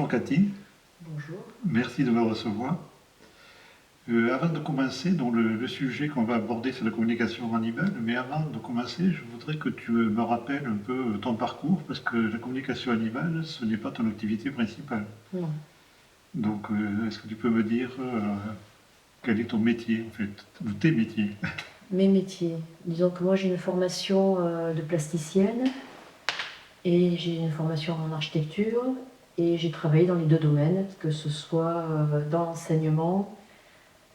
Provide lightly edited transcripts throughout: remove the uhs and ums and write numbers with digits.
Cathy, Bonjour. merci de me recevoir. Avant de commencer, donc le sujet qu'on va aborder, c'est la communication animale, mais avant de commencer, je voudrais que tu me rappelles un peu ton parcours, parce que la communication animale, ce n'est pas ton activité principale. Non. Donc, est-ce que tu peux me dire quel est ton métier, en fait, ou tes métiers? Mes métiers. Disons que moi j'ai une formation de plasticienne et j'ai une formation en architecture et j'ai travaillé dans les deux domaines, que ce soit dans l'enseignement,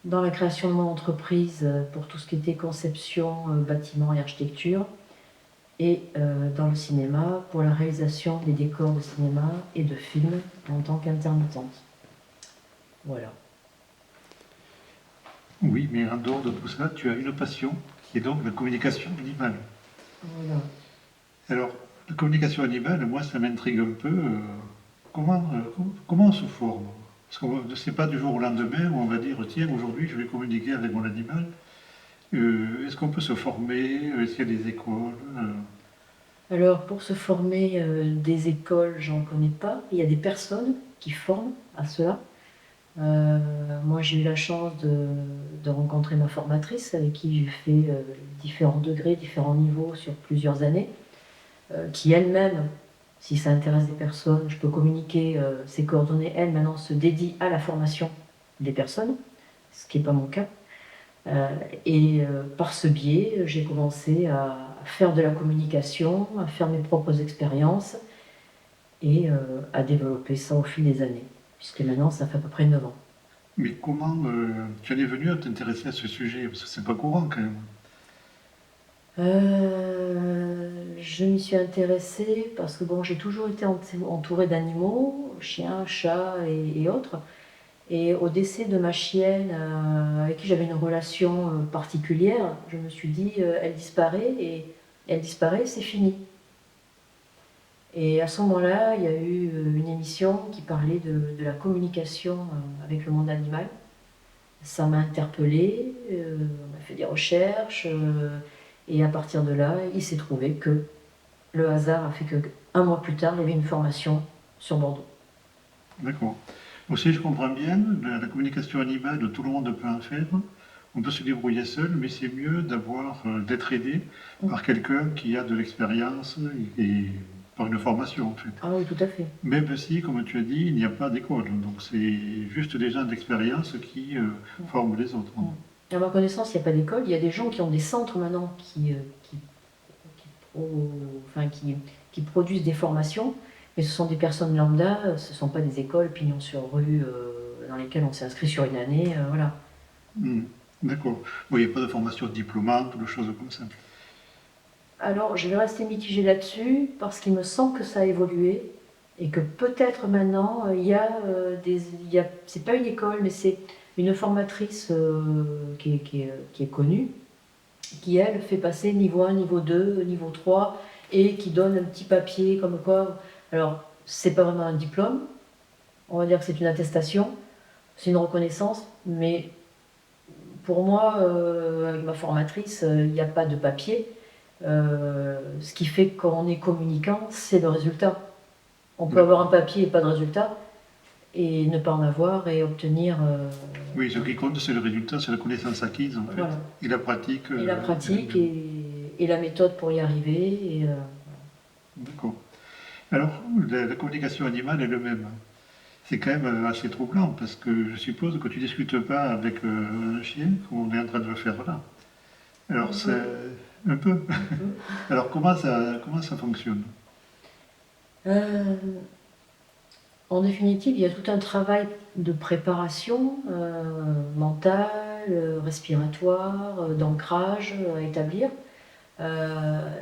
dans la création de mon entreprise pour tout ce qui était conception, bâtiment et architecture, et dans le cinéma pour la réalisation des décors de cinéma et de films en tant qu'intermittente. Voilà. Oui, mais en dehors de tout ça, tu as une passion, qui est donc la communication animale. Voilà. Alors, la communication animale, moi, ça m'intrigue un peu. Comment on se forme? Parce que ce n'est pas du jour au lendemain où on va dire, tiens, aujourd'hui, je vais communiquer avec mon animal. Est-ce qu'on peut se former? Est-ce qu'il y a des écoles? Alors, pour se former, des écoles, j'en connais pas. Il y a des personnes qui forment à cela. Moi, j'ai eu la chance de rencontrer ma formatrice avec qui j'ai fait différents degrés, différents niveaux sur plusieurs années, qui elle-même, si ça intéresse des personnes, je peux communiquer ses coordonnées. Elle, maintenant, se dédie à la formation des personnes, ce qui n'est pas mon cas. Euh, et par ce biais, j'ai commencé à faire de la communication, à faire mes propres expériences et à développer ça au fil des années, puisque maintenant, ça fait à peu près 9 ans. Mais comment tu en es venu à t'intéresser à ce sujet? Parce que c'est pas courant quand même. Je m'y suis intéressée parce que bon, j'ai toujours été entourée d'animaux, chiens, chats et autres. Et au décès de ma chienne, avec qui j'avais une relation particulière, je me suis dit, elle disparaît, c'est fini. Et à ce moment-là, il y a eu une émission qui parlait de la communication avec le monde animal. Ça m'a interpellée, on a fait des recherches, et à partir de là, il s'est trouvé que le hasard a fait que un mois plus tard, il y avait une formation sur Bordeaux. D'accord. Aussi, je comprends bien, la communication animale, tout le monde peut en faire. On peut se débrouiller seul, mais c'est mieux d'être aidé par quelqu'un qui a de l'expérience et par une formation en fait. Ah oui, tout à fait. Même si, comme tu as dit, il n'y a pas d'école. Donc c'est juste des gens d'expérience qui forment les autres. À ma connaissance, il n'y a pas d'école. Il y a des gens qui ont des centres maintenant enfin, qui produisent des formations, mais ce sont des personnes lambda, ce ne sont pas des écoles pignon sur rue dans lesquelles on s'est inscrit sur une année. Voilà. D'accord. Oui, il n'y a pas de formation diplômante ou de choses comme ça. Alors, je vais rester mitigée là-dessus parce qu'il me semble que ça a évolué et que peut-être maintenant, c'est pas une école, mais c'est une formatrice qui est connue, qui elle fait passer niveau 1, niveau 2, niveau 3 et qui donne un petit papier comme quoi. Alors, c'est pas vraiment un diplôme, on va dire que c'est une attestation, c'est une reconnaissance, mais pour moi, avec ma formatrice, il n'y a pas de papier. Ce qui fait qu'on est communicant, c'est le résultat. On peut avoir un papier et pas de résultat, et ne pas en avoir et obtenir. Oui, ce qui compte, c'est le résultat, c'est la connaissance acquise en fait. Voilà. Et la pratique. Et la pratique et la méthode pour y arriver. D'accord. Alors, la communication animale est le même. C'est quand même assez troublant parce que je suppose que tu discutes pas avec un chien comme on est en train de le faire là. Alors, c'est un peu. Alors, comment ça fonctionne? Euh, En définitive, il y a tout un travail de préparation mentale, respiratoire, d'ancrage à établir.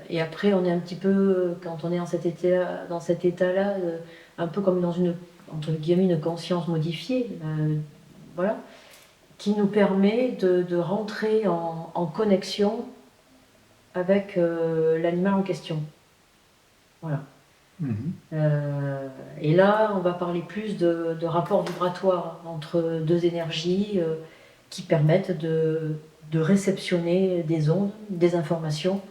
Et après, on est un petit peu, quand on est dans cet état-là, un peu comme dans une, entre guillemets, une conscience modifiée, voilà, qui nous permet de rentrer en connexion avec l'animal en question. Voilà. Et là, on va parler plus de rapport vibratoire entre deux énergies qui permettent de réceptionner des ondes, des informations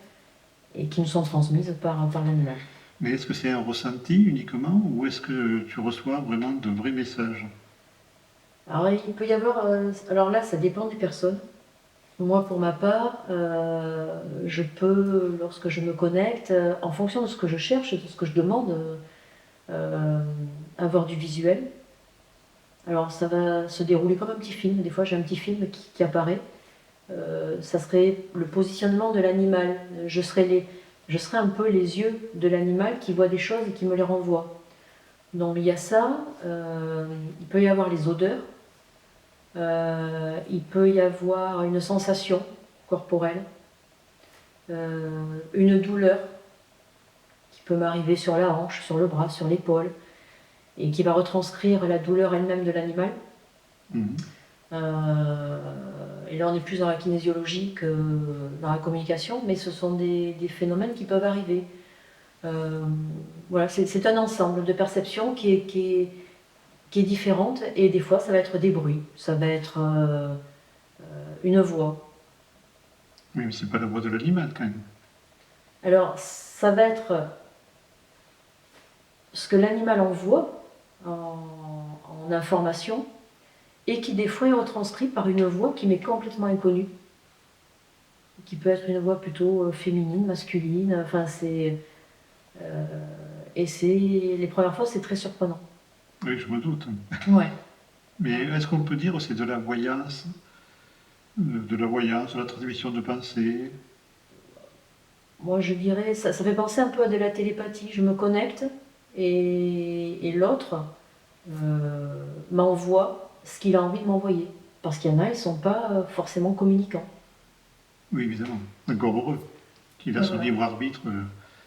et qui nous sont transmises par l'animal. Mais est-ce que c'est un ressenti uniquement ou est-ce que tu reçois vraiment de vrais messages? Alors, il peut y avoir. Alors là, ça dépend des personnes. Moi, pour ma part, je peux, lorsque je me connecte, en fonction de ce que je cherche, de ce que je demande, euh, avoir du visuel. Alors, ça va se dérouler comme un petit film. Des fois, j'ai un petit film qui apparaît. Ça serait le positionnement de l'animal. Je serais un peu les yeux de l'animal qui voit des choses et qui me les renvoie. Donc, il y a ça. Il peut y avoir les odeurs. Il peut y avoir une sensation corporelle, une douleur qui peut m'arriver sur la hanche, sur le bras, sur l'épaule, et qui va retranscrire la douleur elle-même de l'animal. Mhm. Et là, on est plus dans la kinésiologie que dans la communication, mais ce sont des phénomènes qui peuvent arriver. Voilà, c'est un ensemble de perceptions qui est différente, et des fois, ça va être des bruits, ça va être une voix. Oui, mais c'est pas la voix de l'animal quand même. Alors, ça va être ce que l'animal envoie en information, et qui des fois est retranscrit par une voix qui m'est complètement inconnue, qui peut être une voix plutôt féminine, masculine, enfin c'est... et c'est les premières fois, c'est très surprenant. Oui, je me doute. Ouais. Mais est-ce qu'on peut dire que c'est de la voyance, de la transmission de pensée? Moi, je dirais, ça fait penser un peu à de la télépathie. Je me connecte et l'autre m'envoie ce qu'il a envie de m'envoyer. Parce qu'il y en a, ils ne sont pas forcément communicants. Oui, évidemment. Encore heureux qu'il a son Voilà. libre arbitre.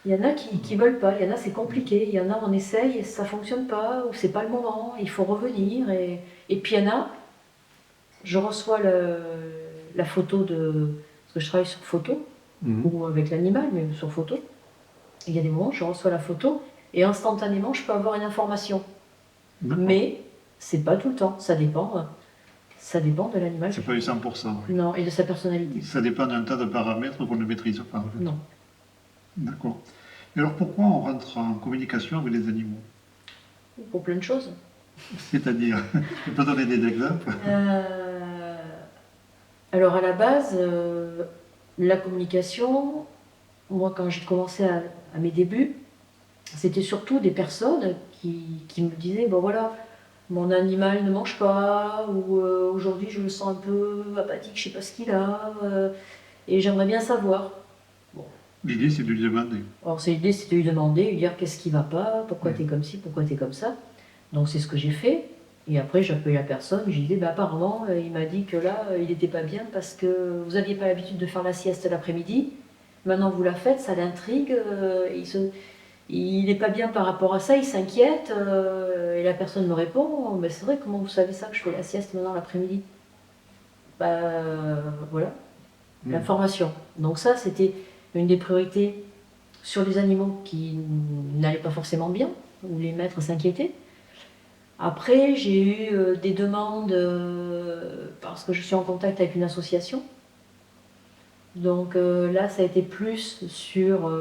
Il y en a qui veulent pas, il y en a c'est compliqué, il y en a on essaye et ça fonctionne pas, ou c'est pas le moment, il faut revenir. Et puis il y en a, je reçois la photo de... Parce que je travaille sur photo, ou avec l'animal, mais sur photo. Et il y a des moments, je reçois la photo et instantanément, je peux avoir une information. Mais c'est pas tout le temps, ça dépend. Ça dépend de l'animal. C'est pas du 100%. Oui. Non, et de sa personnalité. Ça dépend d'un tas de paramètres qu'on ne maîtrise pas. Non. D'accord. Et alors pourquoi on rentre en communication avec les animaux? Pour plein de choses. C'est-à-dire, tu peux donner des exemples? Alors à la base, la communication, moi quand j'ai commencé à mes débuts, c'était surtout des personnes qui me disaient, bon voilà, mon animal ne mange pas, ou aujourd'hui je le sens un peu apathique, je sais pas ce qu'il a, et j'aimerais bien savoir. Bon. L'idée, c'est de lui demander. Alors l'idée c'est de lui demander, lui dire qu'est-ce qui va pas, pourquoi t'es comme ci, pourquoi t'es comme ça. Donc c'est ce que j'ai fait. Et après, j'ai appelé la personne, j'ai dit, bah, apparemment, il m'a dit que là, il n'était pas bien parce que vous n'aviez pas l'habitude de faire la sieste l'après-midi. Maintenant, vous la faites, ça l'intrigue. Il n'est pas bien par rapport à ça, il s'inquiète. Et la personne me répond, mais c'est vrai, comment vous savez ça que je fais la sieste maintenant l'après-midi? Bah, voilà, l'information. Donc ça, c'était une des priorités sur les animaux qui n'allaient pas forcément bien, où les maîtres s'inquiétaient. Après, j'ai eu des demandes parce que je suis en contact avec une association. Donc là, ça a été plus sur...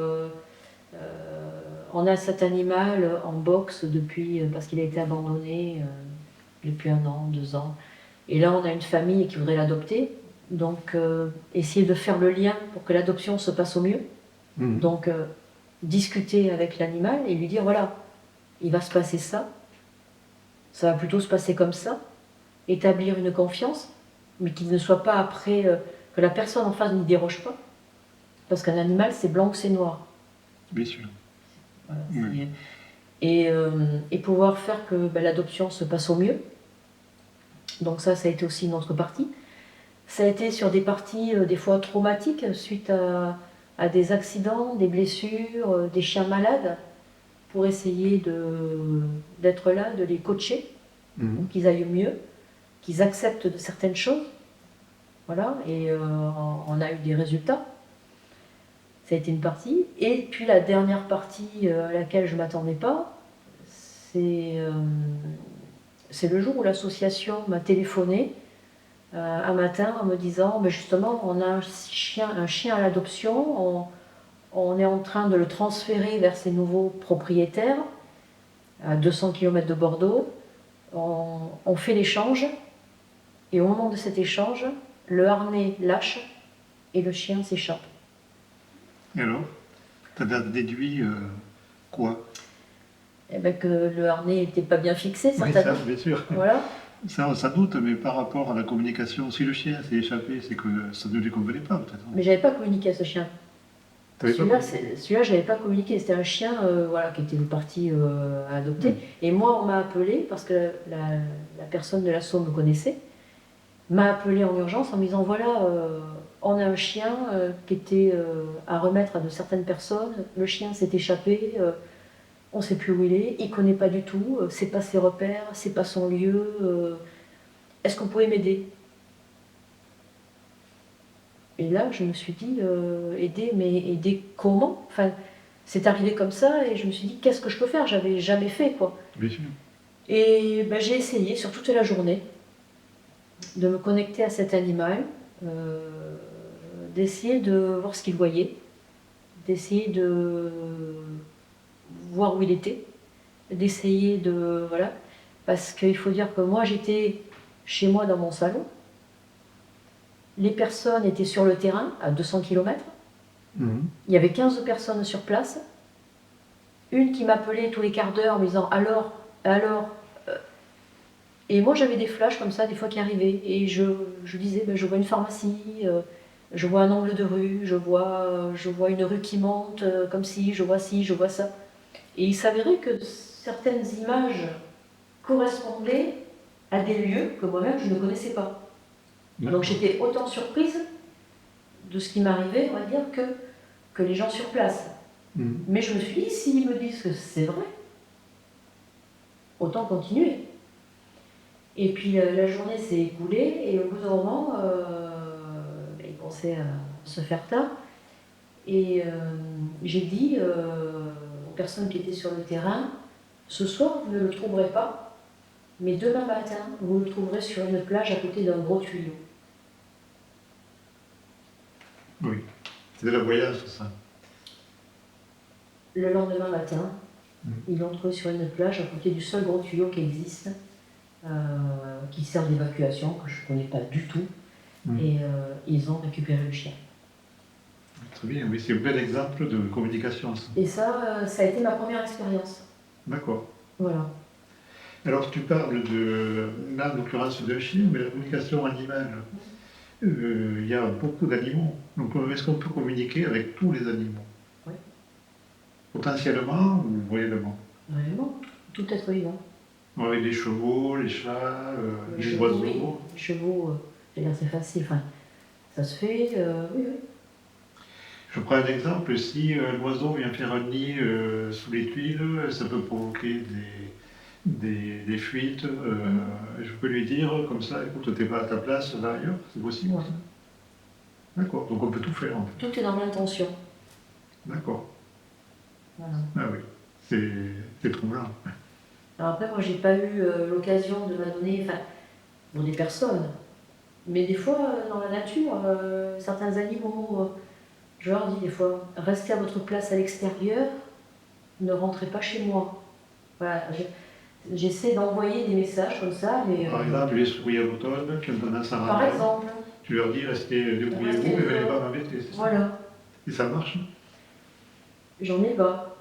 on a cet animal en box depuis, parce qu'il a été abandonné depuis 1 an, 2 ans. Et là, on a une famille qui voudrait l'adopter. Donc, essayer de faire le lien pour que l'adoption se passe au mieux. Donc, discuter avec l'animal et lui dire, voilà, il va se passer ça. Ça va plutôt se passer comme ça, établir une confiance, mais qu'il ne soit pas après, que la personne en face n'y déroge pas. Parce qu'un animal, c'est blanc ou c'est noir. Bien sûr. Voilà, et pouvoir faire que l'adoption se passe au mieux. Donc ça a été aussi une autre partie. Ça a été sur des parties des fois traumatiques, suite à des accidents, des blessures, des chiens malades, pour essayer d'être là, de les coacher, pour qu'ils aillent mieux, qu'ils acceptent de certaines choses. Voilà, et on a eu des résultats. Ça a été une partie. Et puis la dernière partie à laquelle je ne m'attendais pas, c'est le jour où l'association m'a téléphoné un matin en me disant, justement, on a un chien à l'adoption, On est en train de le transférer vers ses nouveaux propriétaires, à 200 km de Bordeaux. On fait l'échange, et au moment de cet échange, le harnais lâche et le chien s'échappe. Et alors, tu as déduit quoi? Eh ben que le harnais n'était pas bien fixé, Oui, certainement. ça, bien sûr. Voilà. Ça, on s'en doute, mais par rapport à la communication, si le chien s'est échappé, c'est que ça ne lui convenait pas, peut-être. Mais j'avais pas communiqué à ce chien. T'avais pas compris. Celui-là, j'avais pas communiqué. C'était un chien, voilà, qui était parti à adopter. Mm. Et moi, on m'a appelé parce que la personne de l'assaut me connaissait. M'a appelé en urgence en me disant voilà, on a un chien qui était à remettre à de certaines personnes. Le chien s'est échappé. On ne sait plus où il connaît pas du tout. C'est pas ses repères, c'est pas son lieu. Est-ce qu'on pouvait m'aider? Et là, je me suis dit, aider, mais aider comment? Enfin, c'est arrivé comme ça, et je me suis dit, qu'est-ce que je peux faire? J'avais jamais fait, quoi. Bien sûr. Et ben, j'ai essayé, sur toute la journée, de me connecter à cet animal, d'essayer de voir ce qu'il voyait, d'essayer de voir où il était, d'essayer de... Voilà. Parce qu'il faut dire que moi, j'étais chez moi dans mon salon. Les personnes étaient sur le terrain, à 200 km. Mhm. Il y avait 15 personnes sur place. Une qui m'appelait tous les quarts d'heure en me disant alors. Et moi j'avais des flashs comme ça, des fois qui arrivaient. Et je disais, ben, je vois une pharmacie, je vois un angle de rue, je vois une rue qui monte, comme ci, je vois ça. Et il s'avérait que certaines images correspondaient à des lieux que moi-même je ne connaissais pas. Donc j'étais autant surprise de ce qui m'arrivait, on va dire, que les gens sur place. Mhm. Mais je me suis dit, s'ils me disent que c'est vrai, autant continuer. Et puis la journée s'est écoulée, et au bout d'un moment, il commençait à se faire tard. Et j'ai dit aux personnes qui étaient sur le terrain, ce soir, vous ne le trouverez pas, mais demain matin, vous le trouverez sur une plage à côté d'un gros tuyau. Oui. C'était le voyage, tout ça. Le lendemain matin, ils l'ont trouvé sur une plage à côté du seul gros tuyau qui existe, qui sert d'évacuation, que je ne connais pas du tout. Et ils ont récupéré le chien. Très bien, oui, c'est un bel exemple de communication, ça. Et ça a été ma première expérience. D'accord. Voilà. Alors, tu parles de, là, en l'occurrence, d'un chien, mais la communication animale, il y a beaucoup d'animaux. Donc, est-ce qu'on peut communiquer avec tous les animaux? Oui. Potentiellement ou réellement? Réellement, tout être vivant. Avec les chevaux, les chats, les chevaux, oiseaux. oui. Les chevaux, c'est facile. Enfin, ça se fait, oui. Je prends un exemple, si un oiseau vient faire un nid sous les tuiles, ça peut provoquer des fuites. Je peux lui dire comme ça, écoute, t'es pas à ta place, va ailleurs, c'est possible. Ouais. D'accord, donc on peut tout faire en fait. Tout est dans l'intention. D'accord. Voilà. Ah oui, c'est troublant. Alors après, moi, j'ai pas eu l'occasion de m'adonner, enfin, pour des personnes, mais des fois, dans la nature, certains animaux, je leur dis des fois, restez à votre place à l'extérieur, ne rentrez pas chez moi. Voilà, j'essaie d'envoyer des messages comme ça, mais... Par exemple, les souris à l'automne qui ont tendance à Par rentrer. exemple. Tu leur dis, restez, débrouillez-vous, mais venez pas m'embêter, c'est ça? Voilà. Et ça marche? J'en ai pas.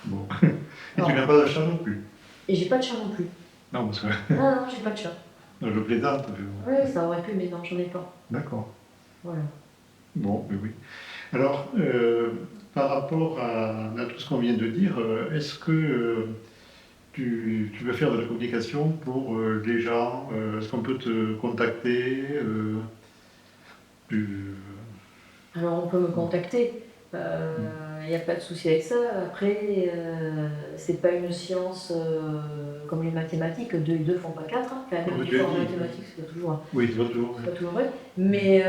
Bon. Et tu n'as pas de chat non plus? Et j'ai pas de chat non plus. Non, parce que... Non, j'ai pas de chat. Non, je plaisante. Oui, ça aurait pu, mais non, j'en ai pas. D'accord. Voilà. Bon, mais oui. Alors, par rapport à tout ce qu'on vient de dire, est-ce que tu veux faire de la communication pour les gens? Est-ce qu'on peut te contacter tu- Alors on peut me contacter. Il n'y a pas de souci avec ça. Après, c'est pas une science comme les mathématiques, 2 et 2 font pas 4. Hein. Enfin, même l'effort en mathématiques, c'est pas toujours, Oui, c'est pas toujours. pas toujours vrai. Mais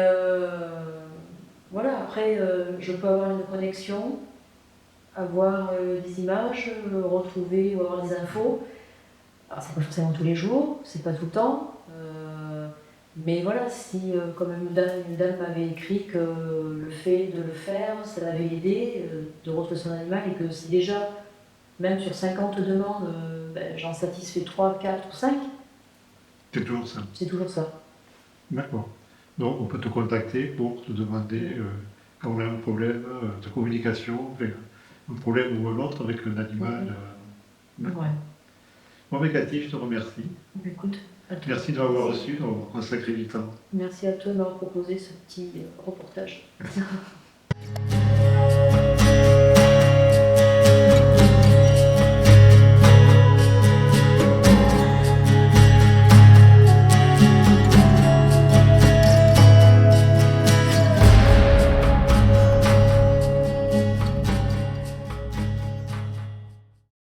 voilà, après, je peux avoir une connexion, avoir des images, retrouver ou avoir des infos. Alors, c'est pas forcément tous les jours, c'est pas tout le temps. Mais voilà, si comme une dame m'avait écrit que le fait de le faire, ça l'avait aidé de retrouver son animal et que si déjà, même sur 50 demandes, ben, j'en satisfais 3, 4 ou 5, C'est toujours ça. c'est toujours ça. D'accord. Donc, on peut te contacter pour te demander quand on a un problème de communication, enfin, un problème ou un autre avec un animal. Ouais. Bon, mais Cathy, je te remercie. Écoute, à toi. Merci de m'avoir reçu, d'avoir consacré du temps. Merci à toi de m'avoir proposé ce petit reportage.